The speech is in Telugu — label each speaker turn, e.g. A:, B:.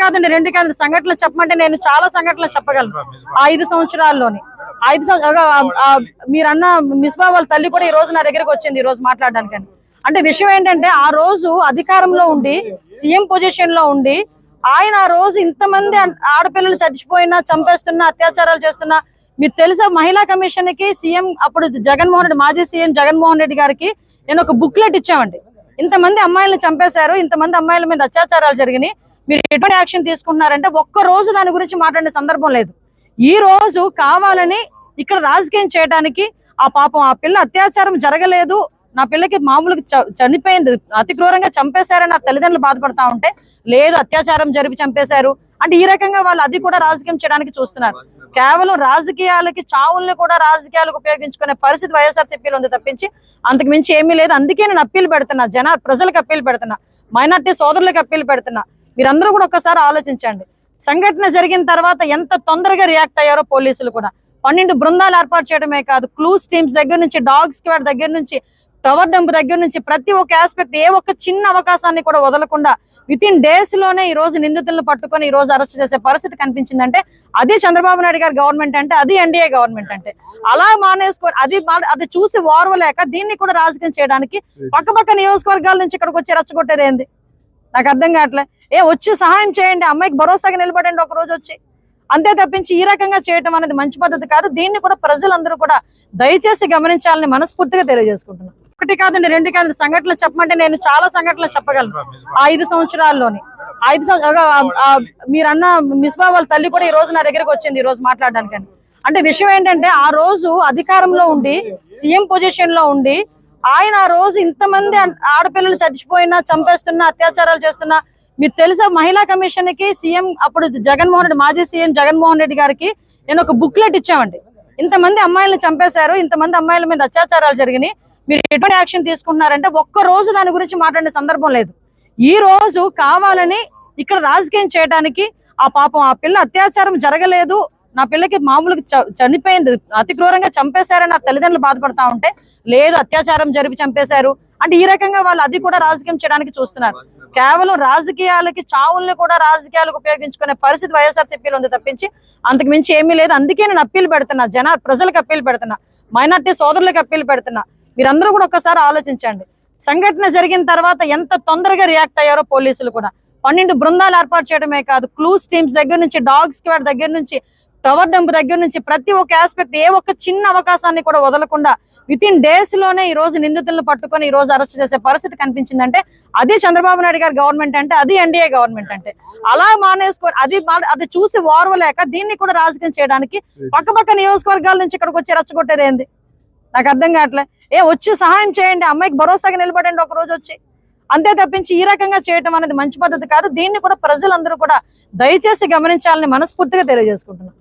A: కాదండి, రెండు కాదు సంఘటనలు చెప్పమంటే నేను చాలా సంఘటనలు చెప్పగలను. 5 సంవత్సరాల్లోని 5 మీరన్న మిస్బా వాళ్ళ తల్లి కూడా ఈ రోజు నా దగ్గరకు వచ్చింది ఈ రోజు మాట్లాడడానికి. అంటే విషయం ఏంటంటే ఆ రోజు అధికారంలో ఉండి సీఎం పొజిషన్ లో ఉండి ఆయన ఆ రోజు ఇంతమంది ఆడపిల్లలు చచ్చిపోయినా, చంపేస్తున్నా, అత్యాచారాలు చేస్తున్నా మీకు తెలుసా? మహిళా కమిషన్ కి సీఎం అప్పుడు జగన్మోహన్ రెడ్డి, మాజీ సీఎం జగన్మోహన్ రెడ్డి గారికి నేను ఒక బుక్లెట్ ఇచ్చామండి. ఇంతమంది అమ్మాయిలను చంపేశారు, ఇంతమంది అమ్మాయిల మీద అత్యాచారాలు జరిగినాయి, మీరు ఎటువంటి యాక్షన్ తీసుకుంటున్నారంటే ఒక్క రోజు దాని గురించి మాట్లాడే సందర్భం లేదు. ఈ రోజు కావాలని ఇక్కడ రాజకీయం చేయడానికి ఆ పాపం ఆ పిల్ల అత్యాచారం జరగలేదు, నా పిల్లకి మామూలుగా చనిపోయింది, అతి క్రూరంగా చంపేశారని నా తల్లిదండ్రులు బాధపడతా ఉంటే లేదు అత్యాచారం జరిపి చంపేశారు అంటే ఈ రకంగా వాళ్ళు అది కూడా రాజకీయం చేయడానికి చూస్తున్నారు. కేవలం రాజకీయాలకి, చావుల్ని కూడా రాజకీయాలకు ఉపయోగించుకునే పరిస్థితి వైఎస్ఆర్సీపీలో ఉంది తప్పించి అంతకు మించి ఏమీ లేదు. అందుకే నేను అప్పీల్ పెడుతున్నా, ప్రజలకు అప్పీల్ పెడుతున్నా, మైనార్టీ సోదరులకు అప్పీల్ పెడుతున్నా, మీరందరూ కూడా ఒక్కసారి ఆలోచించండి. సంఘటన జరిగిన తర్వాత ఎంత తొందరగా రియాక్ట్ అయ్యారో పోలీసులు కూడా. 12 బృందాలు ఏర్పాటు చేయడమే కాదు, క్లూస్ టీమ్స్ దగ్గర నుంచి, డాగ్ స్క్వాడ్ దగ్గర నుంచి, టవర్ డంప్ దగ్గర నుంచి ప్రతి ఒక్క ఆస్పెక్ట్, ఏ ఒక్క చిన్న అవకాశాన్ని కూడా వదలకుండా వితిన్ డేస్ లోనే ఈ రోజు నిందితులను పట్టుకొని ఈ రోజు అరెస్ట్ చేసే పరిస్థితి కనిపించిందంటే అది చంద్రబాబు నాయుడు గారి గవర్నమెంట్ అంటే, అది ఎన్డీఏ గవర్నమెంట్ అంటే. అలా మానేసుకొని అది చూసి ఓర్వలేక దీన్ని కూడా రాజకీయం చేయడానికి పక్కపక్క నియోజకవర్గాల నుంచి ఇక్కడికి వచ్చి రెచ్చగొట్టేది ఏంది నాకు అర్థం కావట్లే. వచ్చి సహాయం చేయండి, అమ్మాయికి భరోసాగా నిలబడండి ఒక రోజు వచ్చి, అంతే తప్పించి ఈ రకంగా చేయటం అనేది మంచి పద్ధతి కాదు. దీన్ని కూడా ప్రజలందరూ కూడా దయచేసి గమనించాలని మనస్ఫూర్తిగా తెలియజేసుకుంటున్నాను. ఒకటి కాదండి, రెండు కాదు సంఘటనలు చెప్పమంటే నేను చాలా సంఘటనలు చెప్పగలను. 5 సంవత్సరాల్లోని 5 మీరన్న మిస్బా వాళ్ళ తల్లి కూడా ఈ రోజు నా దగ్గరకు వచ్చింది ఈ రోజు మాట్లాడడానికి. అంటే విషయం ఏంటంటే ఆ రోజు అధికారంలో ఉండి సీఎం పొజిషన్ లో ఉండి ఆయన ఆ రోజు ఇంతమంది ఆడపిల్లలు చచ్చిపోయినా, చంపేస్తున్నా, అత్యాచారాలు చేస్తున్నా మీకు తెలుసా? మహిళా కమిషన్ కి సీఎం అప్పుడు జగన్మోహన్ రెడ్డి, మాజీ సీఎం జగన్మోహన్ రెడ్డి గారికి నేను ఒక బుక్లెట్ ఇచ్చామండి. ఇంతమంది అమ్మాయిలను చంపేశారు, ఇంతమంది అమ్మాయిల మీద అత్యాచారాలు జరిగినాయి, మీరు ఎటువంటి యాక్షన్ తీసుకుంటున్నారంటే ఒక్క రోజు దాని గురించి మాట్లాడే సందర్భం లేదు. ఈ రోజు కావాలని ఇక్కడ రాజకీయం చేయడానికి ఆ పాపం ఆ పిల్ల అత్యాచారం జరగలేదు, నా పిల్లకి మామూలుగా చనిపోయింది, అతి క్రూరంగా చంపేశారని నా తల్లిదండ్రులు బాధపడతా ఉంటే లేదు అత్యాచారం జరిపి చంపేశారు అంటే ఈ రకంగా వాళ్ళు అది కూడా రాజకీయం చేయడానికి చూస్తున్నారు. కేవలం రాజకీయాలకి, చావుల్ని కూడా రాజకీయాలకు ఉపయోగించుకునే పరిస్థితి వైఎస్ఆర్సీపీలో ఉంది తప్పించి అంతకు మించి ఏమీ లేదు. అందుకే నేను అప్పీల్ పెడుతున్నా, ప్రజలకు అప్పీల్ పెడుతున్నా, మైనార్టీ సోదరులకు అప్పీల్ పెడుతున్నా, మీరందరూ కూడా ఒక్కసారి ఆలోచించండి. సంఘటన జరిగిన తర్వాత ఎంత తొందరగా రియాక్ట్ అయ్యారో పోలీసులు కూడా. 12 బృందాలు ఏర్పాటు చేయడమే కాదు, క్లూస్ టీమ్స్ దగ్గర నుంచి, డాగ్ స్క్వాడ్ దగ్గర నుంచి, టవర్ డంప్ దగ్గర నుంచి ప్రతి ఒక్క ఆస్పెక్ట్, ఏ ఒక్క చిన్న అవకాశాన్ని కూడా వదలకుండా వితిన్ డేస్ లోనే ఈ రోజు నిందితులను పట్టుకొని ఈ రోజు అరెస్ట్ చేసే పరిస్థితి కనిపించిందంటే అది చంద్రబాబు నాయుడు గారి గవర్నమెంట్ అంటే, అది ఎన్డీఏ గవర్నమెంట్ అంటే. అలా మానేసుకొని అది చూసి ఓర్వలేక దీన్ని కూడా రాజకీయం చేయడానికి పక్కపక్క నియోజకవర్గాల నుంచి ఇక్కడికి వచ్చి రెచ్చగొట్టేది ఏంది నాకు అర్థం కావట్లే. వచ్చి సహాయం చేయండి, అమ్మాయికి భరోసాగా నిలబడండి ఒక రోజు వచ్చి, అంతే తప్పించి ఈ రకంగా చేయటం అనేది మంచి పద్ధతి కాదు. దీన్ని కూడా ప్రజలందరూ కూడా దయచేసి గమనించాలని మనస్ఫూర్తిగా తెలియజేసుకుంటున్నాను.